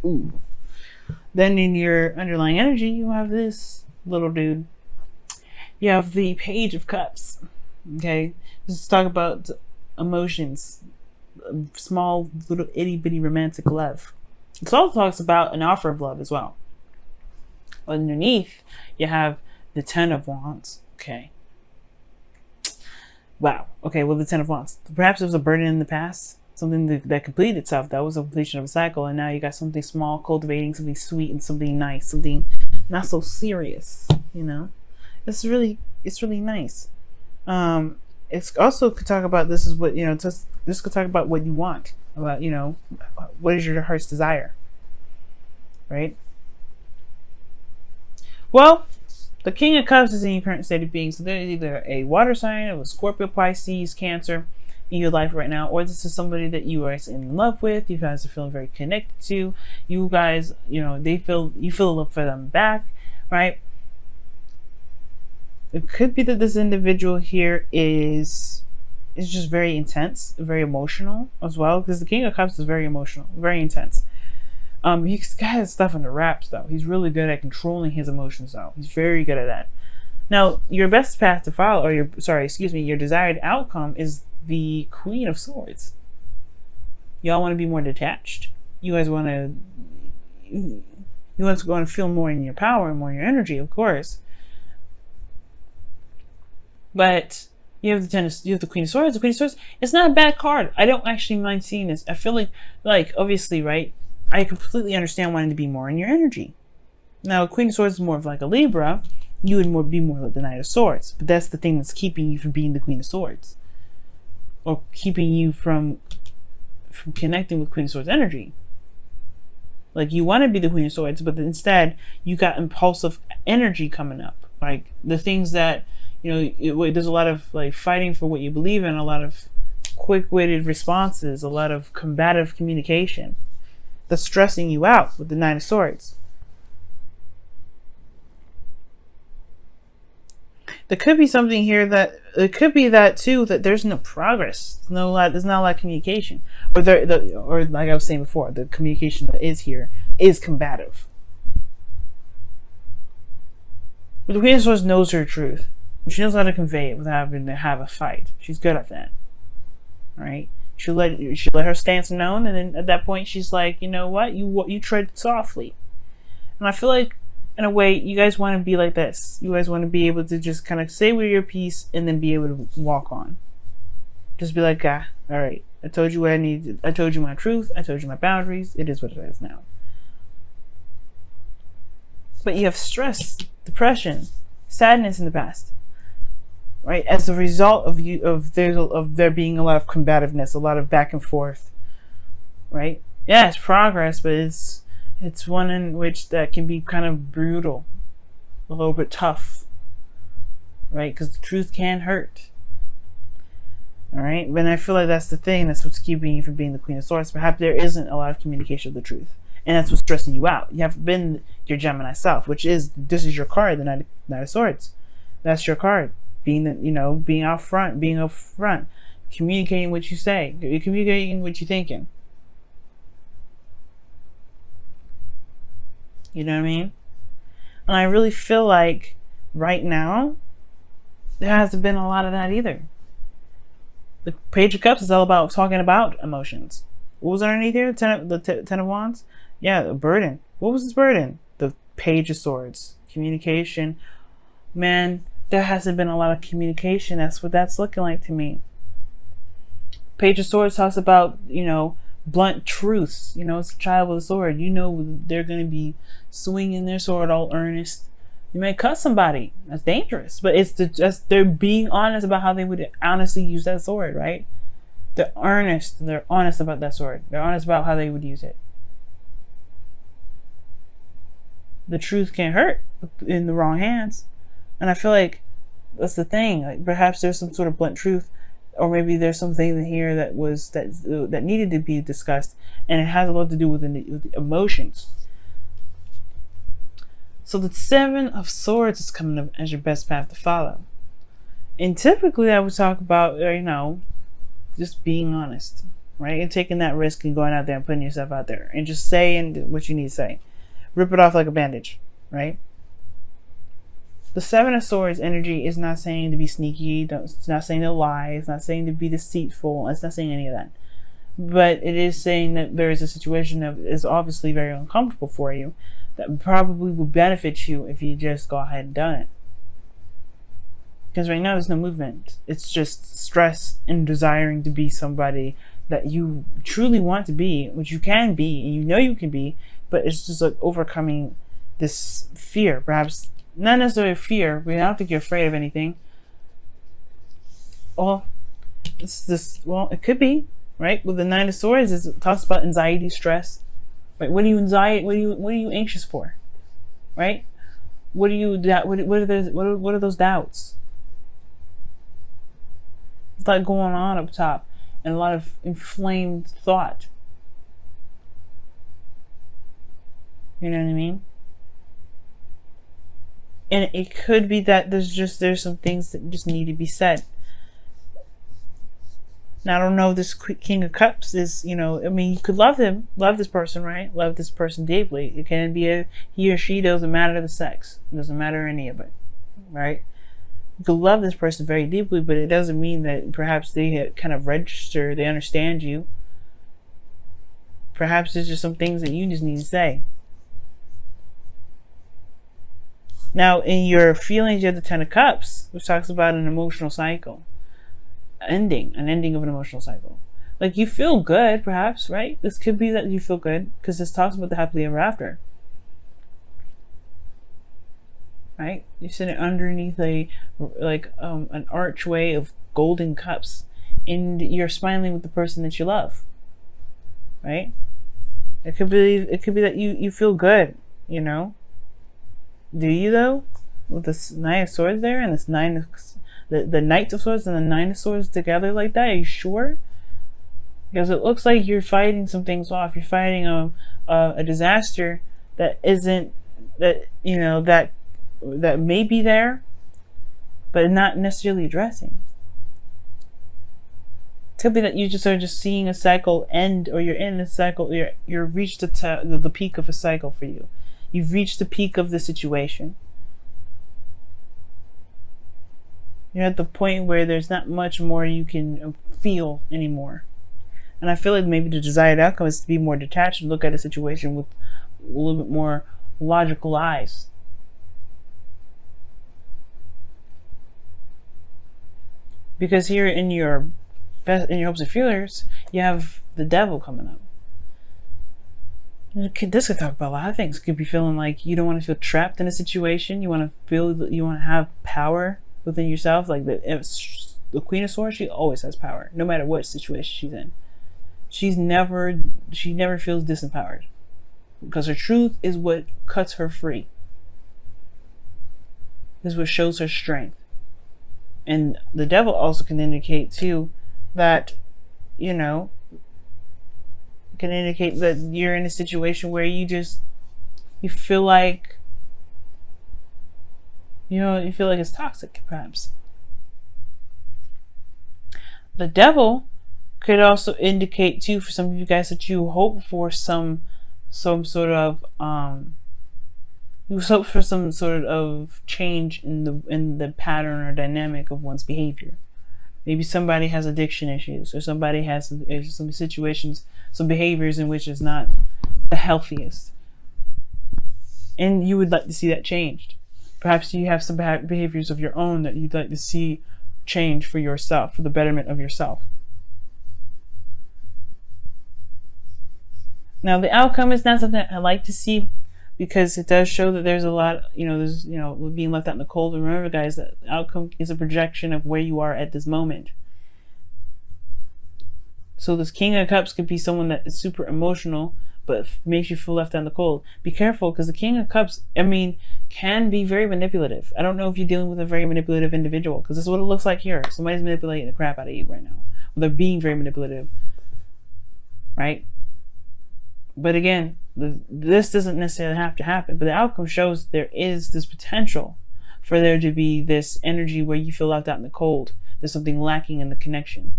Ooh. Then in your underlying energy, you have this little dude. You have the Page of Cups. Okay, let's talk about emotions, small little itty bitty romantic love. It also talks about an offer of love as well. Underneath, you have the Ten of Wands. Okay. Wow. Okay, well, the Ten of Wands. Perhaps it was a burden in the past, something that completed itself. That was a completion of a cycle, and now you got something small, cultivating something sweet and something nice, something not so serious. You know, it's really nice. It's also could talk about this is what this could talk about what you want, about what is your heart's desire, right? Well, the King of Cups is in your current state of being, so there is either a water sign of a Scorpio, Pisces, Cancer in your life right now, or this is somebody that you are in love with. You guys are feeling very connected to. You guys, you feel love for them back, right? It could be that this individual here is just very intense, very emotional as well, because the King of Cups is very emotional, very intense. He's got his stuff under wraps though. He's really good at controlling his emotions though. He's very good at that. Now, your best path to follow, or your desired outcome is the Queen of Swords. Y'all want to be more detached. You guys want to feel more in your power and more in your energy, of course. But you have the Queen of Swords. The Queen of Swords, it's not a bad card. I don't actually mind seeing this. I feel like obviously, right? I completely understand wanting to be more in your energy. Now, Queen of Swords is more of like a Libra. You would be more like the Knight of Swords. But that's the thing that's keeping you from being the Queen of Swords, or keeping you from connecting with Queen of Swords energy. Like, you want to be the Queen of Swords, but instead you got impulsive energy coming up. Like the things that there's a lot of like fighting for what you believe in, a lot of quick-witted responses, a lot of combative communication that's stressing you out with the Nine of Swords. There could be something here that it could be that too, that there's no progress. There's not a lot of communication, or like I was saying before, the communication that is here is combative. But the Queen of Swords knows her truth. She knows how to convey it without having to have a fight. She's good at that, right? She'll let her stance known, and then at that point, she's like, you know what? You tread softly. And I feel like, in a way, you guys want to be like this. You guys want to be able to just kind of say your piece and then be able to walk on. Just be like, all right, I told you what I needed. I told you my truth. I told you my boundaries. It is what it is now. But you have stress, depression, sadness in the past. Right, as a result of there being a lot of combativeness, a lot of back and forth, right? Yeah, it's progress, but it's one in which that can be kind of brutal, a little bit tough, right? Because the truth can hurt. All right, but I feel like that's the thing. That's what's keeping you from being the Queen of Swords. Perhaps there isn't a lot of communication of the truth, and that's what's stressing you out. You haven't been your Gemini self, this is your card, the Knight of Swords. That's your card. Being out front, communicating what you say, communicating what you're thinking. You know what I mean? And I really feel like right now there hasn't been a lot of that either. The Page of Cups is all about talking about emotions. What was underneath here? The Ten of Wands? Yeah, a burden. What was this burden? The Page of Swords. Communication. Man, there hasn't been a lot of communication. That's what that's looking like to me. Page of Swords talks about, blunt truths. It's a child with a sword. They're going to be swinging their sword all earnest. You may cut somebody. That's dangerous. But they're being honest about how they would honestly use that sword, right? They're earnest. They're honest about that sword. They're honest about how they would use it. The truth can hurt in the wrong hands. And I feel like that's the thing. Like, perhaps there's some sort of blunt truth, or maybe there's something here that needed to be discussed, and it has a lot to do with the emotions. So the Seven of Swords is coming up as your best path to follow. And typically, I would talk about just being honest. right? And taking that risk and going out there and putting yourself out there and just saying what you need to say. Rip it off like a bandage, right? The Seven of Swords energy is not saying to be sneaky. It's not saying to lie. It's not saying to be deceitful. It's not saying any of that. But it is saying that there is a situation that is obviously very uncomfortable for you that probably will benefit you if you just go ahead and done it. Because right now there's no movement. It's just stress and desiring to be somebody that you truly want to be, which you can be and you know you can be, but it's just like overcoming this fear. Perhaps not necessarily fear, but I don't think you're afraid of anything. Well, it could be, right? With the Nine of Swords, it talks about anxiety, stress. Right? What are you anxious for? Right? What are those doubts? It's like going on up top and a lot of inflamed thought. You know what I mean? And it could be that there's some things that just need to be said. Now, I don't know if this King of Cups is, you could love this person, right? Love this person deeply. It can be he or she, doesn't matter the sex. It doesn't matter any of it, right? You could love this person very deeply, but it doesn't mean that perhaps they kind of register, they understand you. Perhaps there's just some things that you just need to say. Now, in your feelings, you have the Ten of Cups, which talks about an emotional cycle. An ending of an emotional cycle. Like, you feel good, perhaps, right? This could be that you feel good, because this talks about the happily ever after. Right? You're sitting underneath an archway of golden cups, and you're smiling with the person that you love. Right? It could be that you feel good, you know? Do you though? With this Nine of Swords there and this the Knight of Swords and the Nine of Swords together like that, are you sure? Because it looks like you're fighting some things off. You're fighting a disaster that isn't, that may be there, but not necessarily addressing. It could be that you just are just seeing a cycle end, or you're in a cycle. You're reached the peak of a cycle for you. You've reached the peak of the situation. You're at the point where there's not much more you can feel anymore. And I feel like maybe the desired outcome is to be more detached and look at a situation with a little bit more logical eyes. Because here in your hopes and feelers, you have the devil coming up. This could talk about a lot of things. It could be feeling like you don't want to feel trapped in a situation. You want to feel that you want to have power within yourself. Like the Queen of Swords, she always has power, no matter what situation she's in. She never feels disempowered, because her truth is what cuts her free. This is what shows her strength. And the devil also can indicate too that, can indicate that you're in a situation where you feel like, you feel like it's toxic, perhaps. The devil could also indicate too, for some of you guys, that you hope for some sort of change in the pattern or dynamic of one's behavior. Maybe somebody has addiction issues, or somebody has some situations, some behaviors in which is not the healthiest, and you would like to see that changed. Perhaps you have some behaviors of your own that you'd like to see change for yourself, for the betterment of yourself. Now, the outcome is not something I like to see, because it does show that there's a lot, we're being left out in the cold. And remember, guys, that the outcome is a projection of where you are at this moment. So this King of Cups could be someone that is super emotional, but makes you feel left out in the cold. Be careful, because the King of Cups, can be very manipulative. I don't know if you're dealing with a very manipulative individual, because this is what it looks like here. Somebody's manipulating the crap out of you right now. Or they're being very manipulative, right? But again, this doesn't necessarily have to happen, but the outcome shows there is this potential for there to be this energy where you feel left out in the cold. There's something lacking in the connection.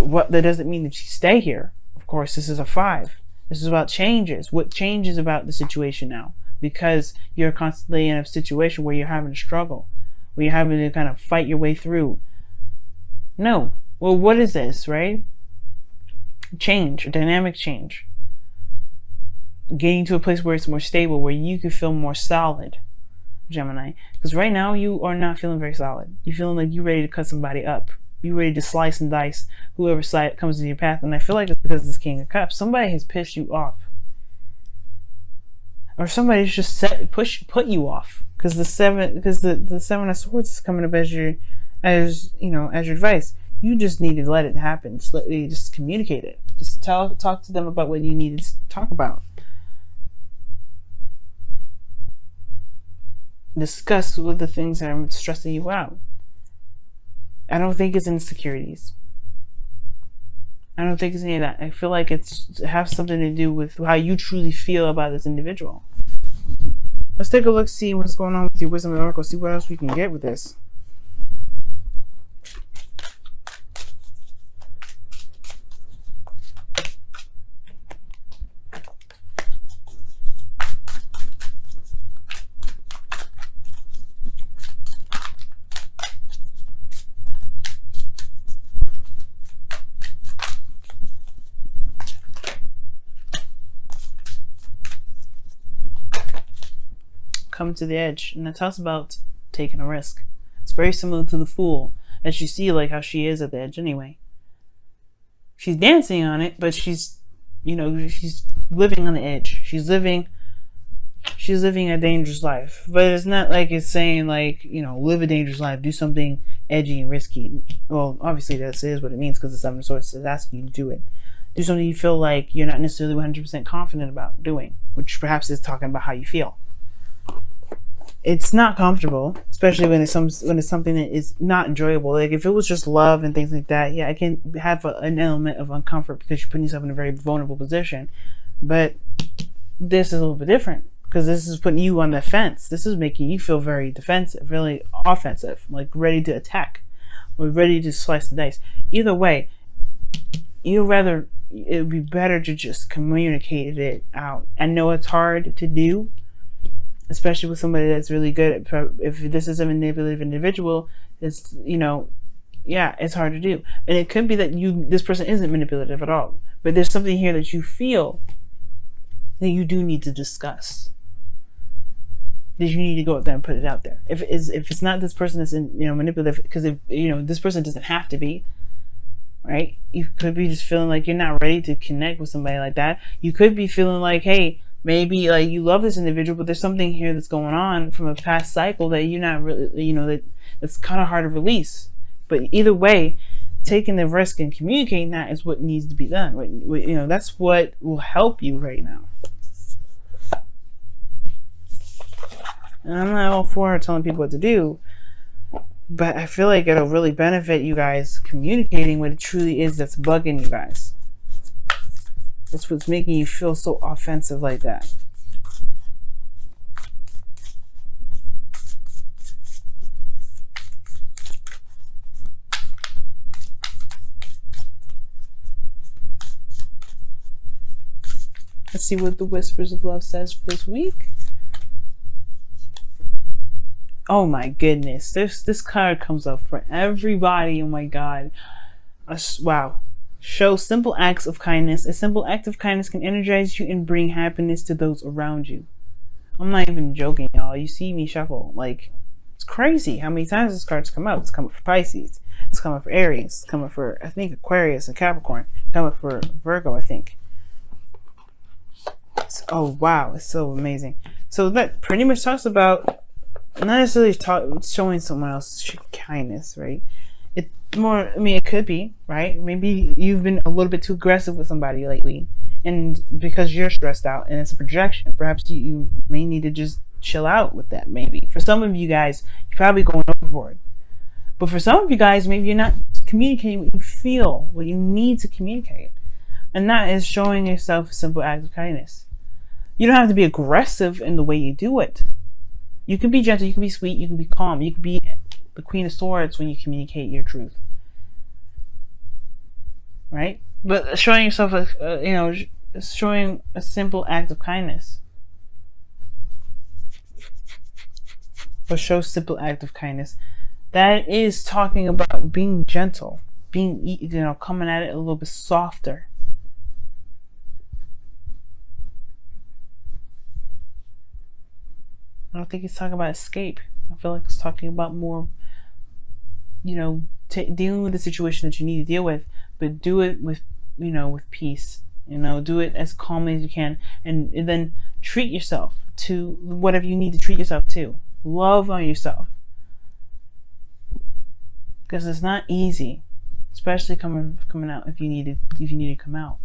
what that doesn't mean that you stay here. Of course, this is a 5. This is about changes. What changes about the situation now? Because you're constantly in a situation where you're having to struggle, where you're having to kind of fight your way through. No. Well, what is this, right? Change, a dynamic change. Getting to a place where it's more stable, where you can feel more solid, Gemini. Because right now you are not feeling very solid. You're feeling like you're ready to cut somebody up. You're ready to slice and dice whoever side comes into your path. And I feel like it's because of this King of Cups. Somebody has pissed you off. Or somebody's just put you off. Because the seven of Swords is coming up as your advice. You just need to let it happen. Just communicate it. Just talk to them about what you need to talk about. Discuss with the things that are stressing you out. I don't think it's insecurities. I don't think it's any of that. I feel like it has something to do with how you truly feel about this individual. Let's take a look, see what's going on with your Wisdom and Oracle, see what else we can get with this. Come to the edge, and it talks about taking a risk. It's very similar to the Fool, as you see, like how she is at the edge anyway. She's dancing on it, but she's living on the edge. She's living a dangerous life. But it's not like it's saying like, live a dangerous life, do something edgy and risky. Well, obviously that is what it means, because the Seven of Swords is asking you to do it. Do something you feel like you're not necessarily 100% confident about doing, which perhaps is talking about how you feel. It's not comfortable, especially when it's something that is not enjoyable. Like if it was just love and things like that, yeah, it can have an element of uncomfort because you're putting yourself in a very vulnerable position. But this is a little bit different, because this is putting you on the fence. This is making you feel very defensive, really offensive, like ready to attack or ready to slice the dice. Either way, it would be better to just communicate it out. I know it's hard to do, especially with somebody that's really good at, if this is a manipulative individual, it's, it's hard to do. And it could be that this person isn't manipulative at all, but there's something here that you feel that you do need to discuss, that you need to go out there and put it out there. If it's not this person that's manipulative, because if this person doesn't have to be, right? You could be just feeling like you're not ready to connect with somebody like that. You could be feeling like, hey, maybe like you love this individual, but there's something here that's going on from a past cycle that you're not really, that's kind of hard to release. But either way, taking the risk and communicating that is what needs to be done. That's what will help you right now. And I'm not all for telling people what to do, but I feel like it'll really benefit you guys communicating what it truly is that's bugging you guys. That's what's making you feel so offensive like that. Let's see what the Whispers of Love says for this week. Oh my goodness. This card comes up for everybody. Oh my God. Wow. Show simple acts of kindness. A simple act of kindness can energize you and bring happiness to those around you. I'm not even joking, y'all. You see me shuffle. Like, it's crazy how many times this card's come out. It's coming for Pisces. It's coming for Aries. It's coming for, I think, Aquarius and Capricorn. It's coming for Virgo, I think. Oh, wow. It's so amazing. So that pretty much talks about not necessarily showing someone else kindness, right? It more, it could be, right? Maybe you've been a little bit too aggressive with somebody lately, and because you're stressed out and it's a projection, perhaps you may need to just chill out with that. Maybe for some of you guys, you're probably going overboard, but for some of you guys, maybe you're not communicating what you feel, what you need to communicate, and that is showing yourself a simple act of kindness. You don't have to be aggressive in the way you do it. You can be gentle, you can be sweet, you can be calm, you can be the Queen of Swords when you communicate your truth. right? But showing yourself showing a simple act of kindness, or show simple act of kindness, that is talking about being gentle, being, coming at it a little bit softer. I don't think it's talking about escape. I feel like it's talking about more, dealing with the situation that you need to deal with, but do it with, with peace. Do it as calmly as you can, and then treat yourself to whatever you need to treat yourself to. Love on yourself, because it's not easy, especially coming out if you need to come out.